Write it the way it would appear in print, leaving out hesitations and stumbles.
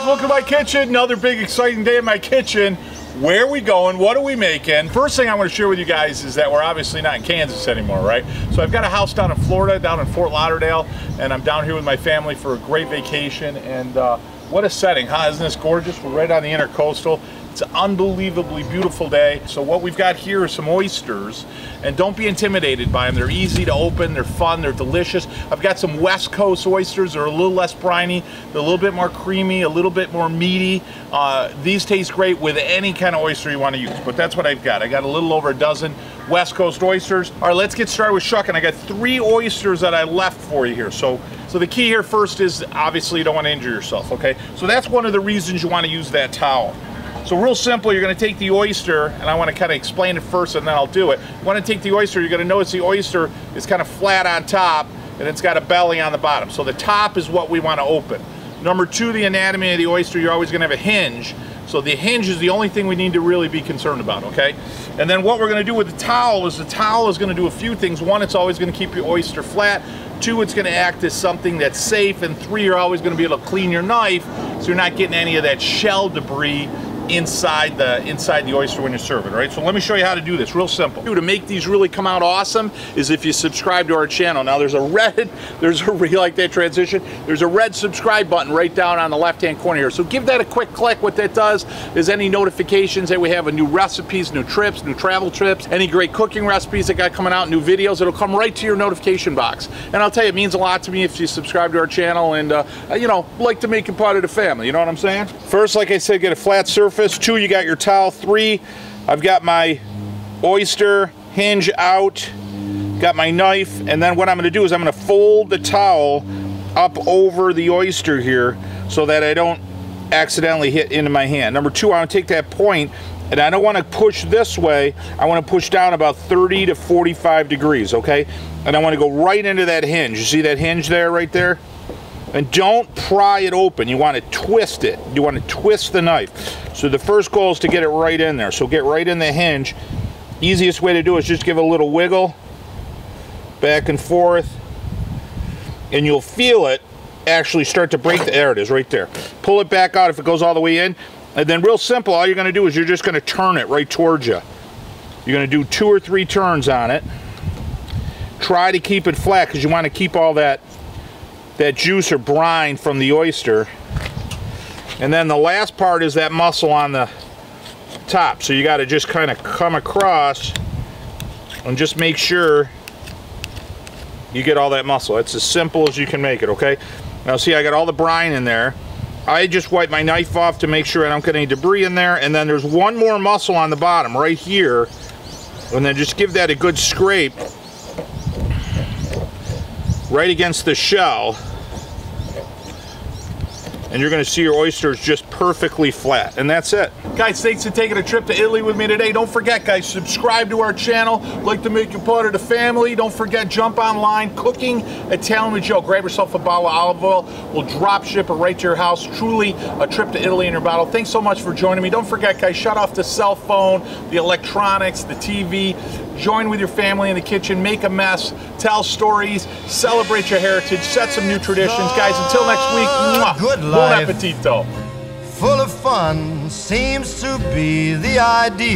guys, welcome to my kitchen. Another big exciting day in my kitchen. Where are we going? What are we making? First thing I want to share with you guys is that we're obviously not in Kansas anymore, right? So I've got a house down in Florida, down in Fort Lauderdale, and I'm down here with my family for a great vacation. And what a setting, huh? Isn't this gorgeous? We're right on the Intercoastal. It's an unbelievably beautiful day. So what we've got here are some oysters, and don't be intimidated by them. They're easy to open, they're fun, they're delicious. I've got some West Coast oysters. They're a little less briny, they're a little bit more creamy, a little bit more meaty. These taste great with any kind of oyster you want to use, but that's what I've got. I got a little over a dozen West Coast oysters. All right, let's get started with shucking. I got 3 oysters that I left for you here. So the key here first is obviously you don't want to injure yourself, okay? So that's one of the reasons you want to use that towel. So real simple, you're going to take the oyster, and I want to kind of explain it first and then I'll do it. You want to take the oyster, you're going to notice the oyster is kind of flat on top and it's got a belly on the bottom. So the top is what we want to open. Number 2, the anatomy of the oyster, you're always going to have a hinge. So the hinge is the only thing we need to really be concerned about, okay? And then what we're going to do with the towel is going to do a few things. 1, it's always going to keep your oyster flat. 2, it's going to act as something that's safe. And 3, you're always going to be able to clean your knife so you're not getting any of that shell debris inside the oyster when you serve it, right? So let me show you how to do this, real simple. To make these really come out awesome is if you subscribe to our channel. Now you like that transition? There's a red subscribe button right down on the left-hand corner here. So give that a quick click. What that does is any notifications that we have, new recipes, new trips, new travel trips, any great cooking recipes that got coming out, new videos, it'll come right to your notification box. And I'll tell you, it means a lot to me if you subscribe to our channel and, you know, like to make it part of the family, you know what I'm saying? First, like I said, get a flat surface. 2, you got your towel. 3, I've got my oyster hinge out, got my knife, and then what I'm going to do is I'm going to fold the towel up over the oyster here so that I don't accidentally hit into my hand. Number 2, I want to take that point, and I don't want to push this way. I want to push down about 30 to 45 degrees, okay? And I want to go right into that hinge. You see that hinge there, right there? And don't pry it open. You want to twist it. You want to twist the knife. So the first goal is to get it right in there. So get right in the hinge. Easiest way to do it is just give it a little wiggle back and forth, and you'll feel it actually start to break. There it is, right there. Pull it back out if it goes all the way in, and then real simple, all you're going to do is you're just going to turn it right towards you. You're going to do 2 or 3 turns on it. Try to keep it flat because you want to keep all that juice or brine from the oyster. And then the last part is that muscle on the top. So you got to just kind of come across and just make sure you get all that muscle. It's as simple as you can make it, okay? Now see, I got all the brine in there. I just wipe my knife off to make sure I don't get any debris in there. And then there's one more muscle on the bottom right here. And then just give that a good scrape right against the shell. And you're going to see your oysters just perfectly flat, and that's it. Guys, thanks for taking a trip to Italy with me today. Don't forget, guys, subscribe to our channel. Like to make you part of the family. Don't forget, jump online, Cooking Italian with Joe. Grab yourself a bottle of olive oil. We'll drop ship it right to your house. Truly a trip to Italy in your bottle. Thanks so much for joining me. Don't forget, guys, shut off the cell phone, the electronics, the TV. Join with your family in the kitchen, make a mess, tell stories, celebrate your heritage, set some new traditions. Guys, until next week, mwah, good buon life, appetito. Full of fun seems to be the idea.